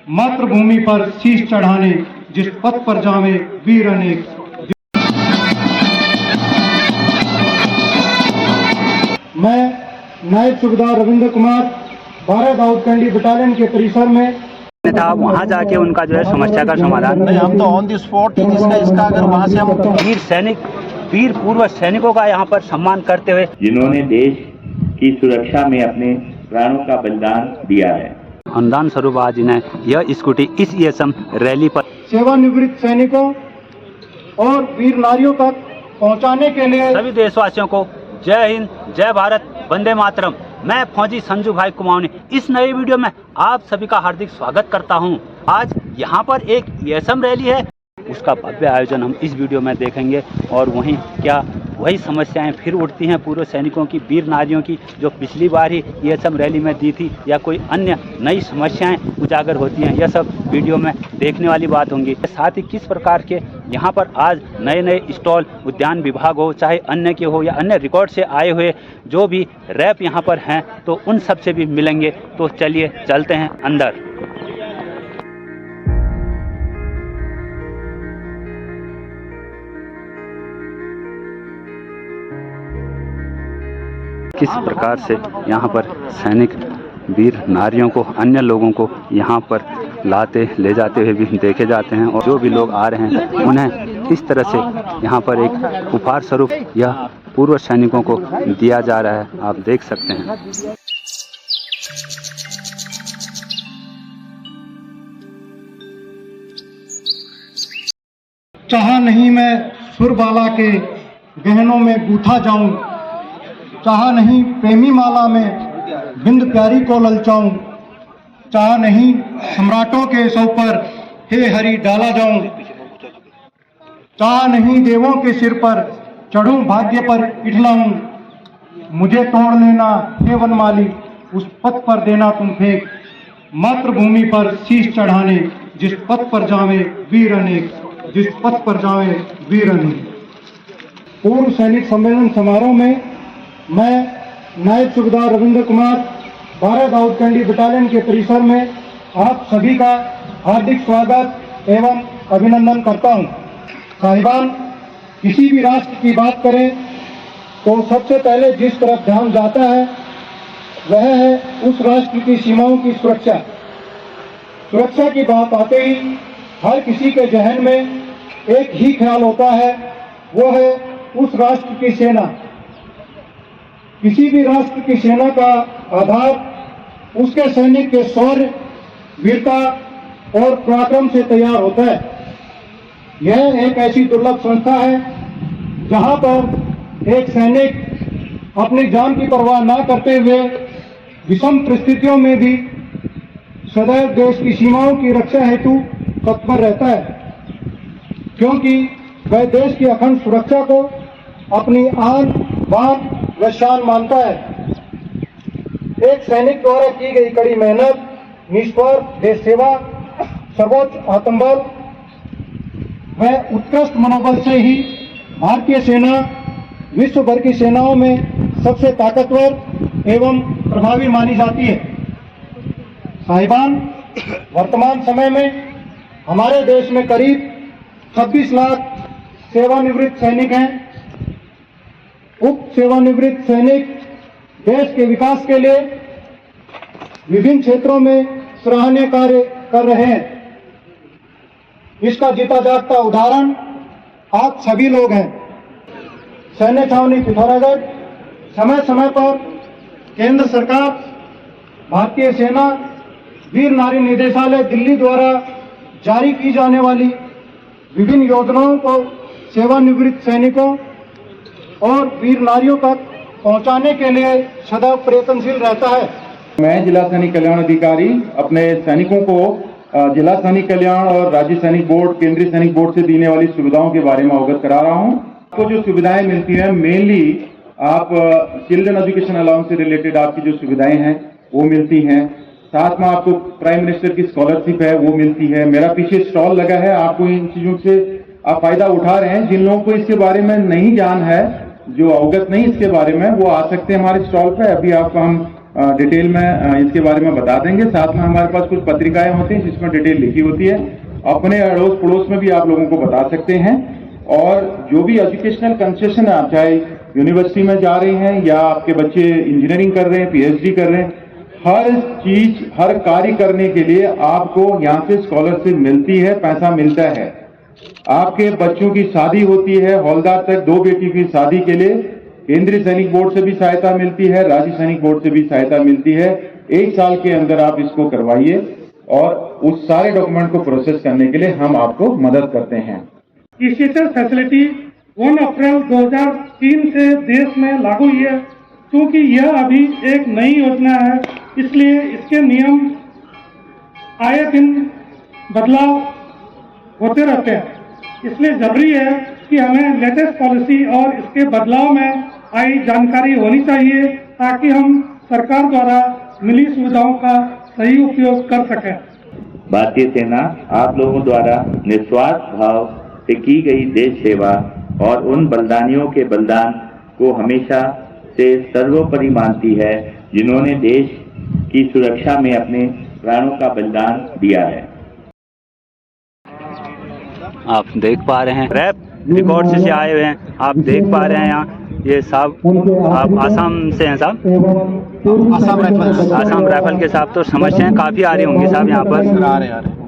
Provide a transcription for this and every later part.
मातृभूमि पर शीश चढ़ाने जिस पथ पर जावे वीर अनेक। मैं नायब सूबेदार रविंद्र कुमार 12 दाऊदकंडी बटालियन के परिसर में था, वहाँ जाके उनका जो है समस्या का समाधान। हम तो ऑन द स्पॉट इसका अगर वहाँ से हम वीर सैनिक, वीर पूर्व सैनिकों का यहाँ पर सम्मान करते हुए जिन्होंने देश की सुरक्षा में अपने प्राणों का बलिदान दिया है, अनुदान स्वरूप आज इन्हें यह स्कूटी इस ESM रैली पर सेवानिवृत्त सैनिकों और वीर नारियों तक पहुंचाने के लिए सभी देशवासियों को जय हिंद, जय भारत, वंदे मातरम। मैं फौजी संजू भाई कुमाऊनी इस नए वीडियो में आप सभी का हार्दिक स्वागत करता हूं। आज यहां पर एक ESM रैली है, उसका भव्य आयोजन हम इस वीडियो में देखेंगे और वहीं क्या वही समस्याएं फिर उठती हैं पूर्व सैनिकों की, वीर नारियों की, जो पिछली बार ही ESM रैली में दी थी, या कोई अन्य नई समस्याएं उजागर होती हैं, यह सब वीडियो में देखने वाली बात होंगी। साथ ही किस प्रकार के यहाँ पर आज नए नए स्टॉल उद्यान विभाग हो, चाहे अन्य के हो या अन्य रिकॉर्ड से आए हुए जो भी रैप यहाँ पर हैं, तो उन सब से भी मिलेंगे। तो चलिए चलते हैं अंदर। किस प्रकार से यहाँ पर सैनिक वीर नारियों को, अन्य लोगों को यहाँ पर लाते ले जाते हुए भी देखे जाते हैं, और जो भी लोग आ रहे हैं उन्हें इस तरह से यहाँ पर एक उपहार स्वरूप यह पूर्व सैनिकों को दिया जा रहा है, आप देख सकते हैं। चाहा नहीं मैं सुरबाला के गहनों में गूथा जाऊं, चाहा नहीं प्रेमी माला में बिंद प्यारी को ललचाऊं, चाहा नहीं सम्राटों के सौ पर हे हरि डाला जाऊं, चाहा नहीं देवों के सिर पर चढ़ूं भाग्य पर इठलाऊं, मुझे तोड़ लेना हे वनमाली उस पथ पर देना तुम फेंक, मातृभूमि पर शीश चढ़ाने जिस पथ पर जावे वीर अनेक, जिस पथ पर जावे वीर अनेक। पूर्व सैनिक सम्मेलन समारोह में मैं नायब सूबेदार रविंद्र कुमार 12 दाऊदकंडी बटालियन के परिसर में आप सभी का हार्दिक स्वागत एवं अभिनंदन करता हूं। साहिबान, किसी भी राष्ट्र की बात करें तो सबसे पहले जिस तरफ ध्यान जाता है वह है उस राष्ट्र की सीमाओं की सुरक्षा। सुरक्षा की बात आते ही हर किसी के जहन में एक ही ख्याल होता है, वो है उस राष्ट्र की सेना। किसी भी राष्ट्र की सेना का आधार उसके सैनिक के शौर्य, वीरता और पराक्रम से तैयार होता है। यह एक ऐसी दुर्लभ संस्था है जहां पर एक सैनिक अपनी जान की परवाह न करते हुए विषम परिस्थितियों में भी सदैव देश की सीमाओं की रक्षा हेतु तत्पर रहता है, क्योंकि वह देश की अखंड सुरक्षा को अपनी आन बान व शान मानता है। एक सैनिक द्वारा की गई कड़ी मेहनत, निस्वार्थ देश सेवा, सर्वोच्च आत्मबल व उत्कृष्ट मनोबल से ही भारतीय सेना विश्व भर की सेनाओं में सबसे ताकतवर एवं प्रभावी मानी जाती है। साहिबान, वर्तमान समय में हमारे देश में करीब 26 लाख सेवानिवृत्त सैनिक हैं। उप सेवानिवृत्त सैनिक देश के विकास के लिए विभिन्न क्षेत्रों में सराहनीय कार्य कर रहे हैं। इसका जीता जागता उदाहरण आप सभी लोग हैं। सैन्य छावनी पिथौरागढ़ समय समय पर केंद्र सरकार, भारतीय सेना, वीर नारी निदेशालय दिल्ली द्वारा जारी की जाने वाली विभिन्न योजनाओं को सेवानिवृत्त सैनिकों और वीर नारियों तक पहुंचाने के लिए सदैव प्रयत्नशील रहता है। मैं जिला सैनिक कल्याण अधिकारी अपने सैनिकों को जिला सैनिक कल्याण और राज्य सैनिक बोर्ड, केंद्रीय सैनिक बोर्ड से देने वाली सुविधाओं के बारे में अवगत करा रहा हूं। आपको जो सुविधाएं मिलती हैं, मेनली आप चिल्ड्रन एजुकेशन अलाउंस से रिलेटेड आपकी जो सुविधाएं हैं वो मिलती हैं। साथ में आपको प्राइम मिनिस्टर की स्कॉलरशिप है वो मिलती है। मेरा पीछे स्टॉल लगा है, आपको इन चीजों से आप फायदा उठा रहे हैं। जिन लोगों को इसके बारे में नहीं जान है, जो अवगत नहीं इसके बारे में, वो आ सकते हैं हमारे स्टॉल पे। अभी आपको हम डिटेल में इसके बारे में बता देंगे। साथ में हमारे पास कुछ पत्रिकाएं होती हैं जिसमें डिटेल लिखी होती है, अपने अड़ोस पड़ोस में भी आप लोगों को बता सकते हैं। और जो भी एजुकेशनल कंसेशन है, आप चाहे यूनिवर्सिटी में जा रहे हैं या आपके बच्चे इंजीनियरिंग कर रहे हैं, पीएचडी कर रहे हैं, हर चीज हर कार्य करने के लिए आपको यहाँ से स्कॉलरशिप मिलती है, पैसा मिलता है। आपके बच्चों की शादी होती है, हौलदार तक 2 बेटी की शादी के लिए केंद्रीय सैनिक बोर्ड से भी सहायता मिलती है, राज्य सैनिक बोर्ड से भी सहायता मिलती है। 1 साल के अंदर आप इसको करवाइए और उस सारे डॉक्यूमेंट को प्रोसेस करने के लिए हम आपको मदद करते हैं। ईसीएचएस फैसिलिटी 1 अप्रैल 2003 से देश में लागू हुई है। क्योंकि यह अभी एक नई योजना है, इसलिए इसके नियम आए दिन बदलाव होते रहते हैं। इसलिए जरूरी है कि हमें लेटेस्ट पॉलिसी और इसके बदलाव में आई जानकारी होनी चाहिए, ताकि हम सरकार द्वारा मिली सुविधाओं का सही उपयोग कर सकें। भारतीय सेना आप लोगों द्वारा निस्वार्थ भाव से की गई देश सेवा और उन बलिदानियों के बलिदान को हमेशा से सर्वोपरि मानती है, जिन्होंने देश की सुरक्षा में अपने प्राणों का बलिदान दिया है। आप देख पा रहे हैं रैप रिकॉर्ड से आए हुए हैं, आप देख पा रहे हैं यहाँ ये साहब, आप आसाम से हैं साहब? आसाम राइफल के साहब। तो समस्याएं काफ़ी आ रही होंगी साहब यहाँ पर? आ रहे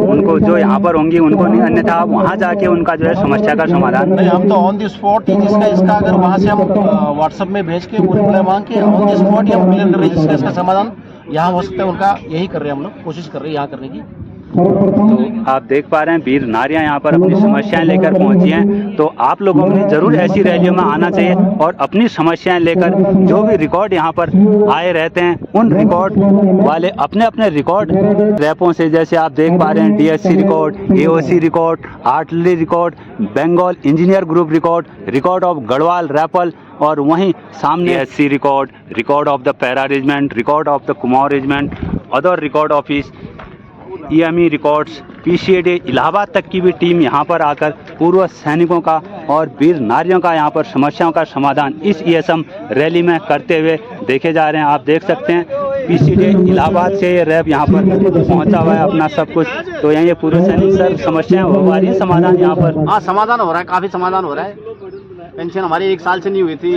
उनको जो यहाँ पर होंगी उनको नहीं, अन्यथा आप वहाँ जाके उनका जो है समस्या का समाधान? नहीं, हम तो ऑन द स्पॉट ही इसका अगर वहाँ से हम व्हाट्सएप में भेज के रिप्लाई मांग के ऑन द स्पॉट ही हम क्लियर कर रहे हैं, इसका समाधान यहाँ हो सकता है। उनका यही कर रहे हैं, हम लोग कोशिश कर रहे हैं यहाँ करने की। तो आप देख पा रहे हैं वीर नारियां यहाँ पर अपनी समस्याएं लेकर पहुंची हैं। तो आप लोगों ने जरूर ऐसी रैलियों में आना चाहिए और अपनी समस्याएं लेकर, जो भी रिकॉर्ड यहाँ पर आए रहते हैं उन रिकॉर्ड वाले अपने अपने रिकॉर्ड रैपों से, जैसे आप देख पा रहे हैं DSC record, AOC record, artillery record, Bengal engineer group record, record of Garhwal rifle, और वहीं सामने SC record, record of the para regiment, record of the Kumaon regiment, other record office, EME records, PCAD Allahabad तक की भी टीम यहाँ पर आकर पूर्व सैनिकों का और वीर नारियों का यहाँ पर समस्याओं का समाधान इस ईएसएम रैली में करते हुए देखे जा रहे हैं। आप देख सकते हैं पीसीएडी इलाहाबाद से ये रैप यहाँ पर पहुँचा हुआ है अपना सब कुछ। तो यहाँ ये पूर्व सैनिक सर समस्याएं हो रही है, समाधान यहाँ पर? हाँ, समाधान हो रहा है, काफ़ी समाधान हो रहा है। पेंशन हमारी 1 साल से नहीं हुई थी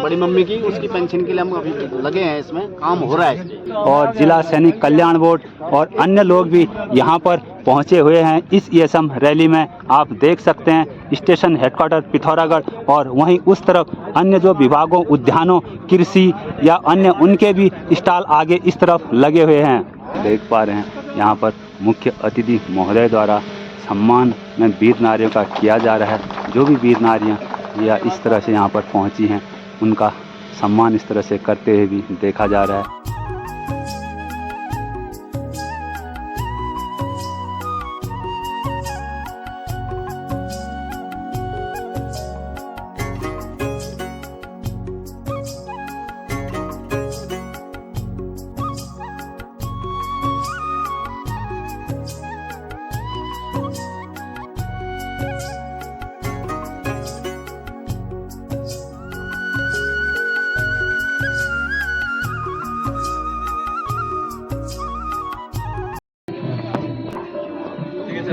बड़ी मम्मी की, उसकी पेंशन के लिए हम अभी लगे हैं, इसमें काम हो रहा है। और जिला सैनिक कल्याण बोर्ड और अन्य लोग भी यहाँ पर पहुँचे हुए हैं इस ईएसएम रैली में। आप देख सकते हैं स्टेशन हेडक्वार्टर पिथौरागढ़ और वहीं उस तरफ अन्य जो विभागों, उद्यानों, कृषि या अन्य उनके भी स्टॉल आगे इस तरफ लगे हुए हैं। देख पा रहे हैं यहाँ पर मुख्य अतिथि महोदय द्वारा सम्मान में वीर नारियों का किया जा रहा है। जो भी वीर नारियाँ या इस तरह से यहाँ पर पहुँची हैं उनका सम्मान इस तरह से करते हुए भी देखा जा रहा है।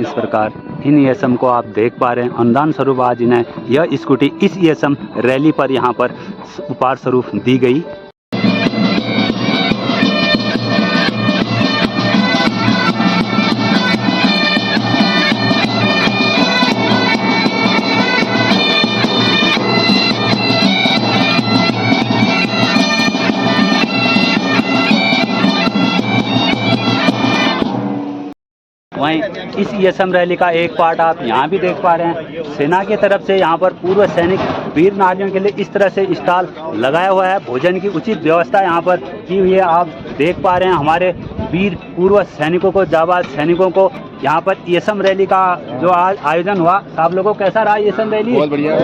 इस प्रकार इन ईएसएम को आप देख पा रहे हैं। अनुदान स्वरूप आज इन्हें यह स्कूटी इस ईएसएम रैली पर यहाँ पर उपहार स्वरूप दी गई। वहीं इस ईएसएम रैली का एक पार्ट आप यहाँ भी देख पा रहे हैं। सेना की तरफ से यहाँ पर पूर्व सैनिक वीर नारियों के लिए इस तरह से स्टॉल लगाया हुआ है। भोजन की उचित व्यवस्था यहाँ पर की हुई है। आप देख पा रहे हैं हमारे वीर पूर्व सैनिकों को, जाबाज सैनिकों को यहाँ पर ईएसएम रैली का जो आज आयोजन हुआ, आप लोगों को कैसा रहा ईएसएम रैली? बहुत बढ़िया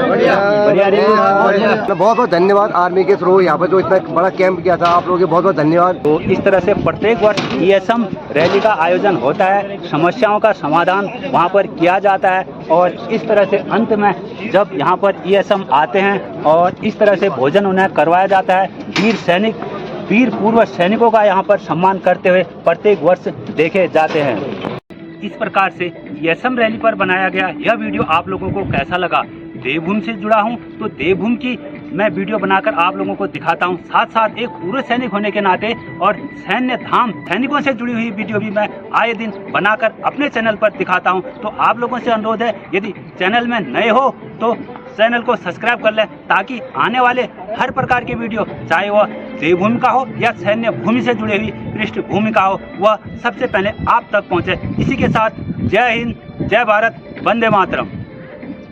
बहुत बहुत धन्यवाद आर्मी के थ्रू यहाँ पर जो इतना बड़ा कैंप किया था, आप लोगों के बहुत बहुत धन्यवाद। तो इस तरह से प्रत्येक वर्ष ईएसएम रैली का आयोजन होता है, समस्याओं का समाधान वहाँ पर किया जाता है और इस तरह से अंत में जब यहाँ पर ईएसएम आते हैं और इस तरह से भोजन उन्हें करवाया जाता है, वीर सैनिक वीर पूर्व सैनिकों का यहाँ पर सम्मान करते हुए प्रत्येक वर्ष देखे जाते हैं। इस प्रकार से YESM रैली पर बनाया गया यह वीडियो आप लोगों को कैसा लगा? देवभूमि से जुड़ा हूं तो देवभूमि की मैं वीडियो बनाकर आप लोगों को दिखाता हूं, साथ साथ एक पूर्व सैनिक होने के नाते और सैन्य धाम सैनिकों से जुड़ी हुई वीडियो भी मैं आए दिन बनाकर अपने चैनल पर दिखाता हूं। तो आप लोगों से अनुरोध है, यदि चैनल में नए हो तो चैनल को सब्सक्राइब कर लें, ताकि आने वाले हर प्रकार की वीडियो, चाहे वह देवभूमि का हो या सैन्य भूमि से जुड़ी हुई पृष्ठभूमि का हो, वह सबसे पहले आप तक पहुंचे। इसी के साथ जय हिंद, जय भारत, वंदे मातरम।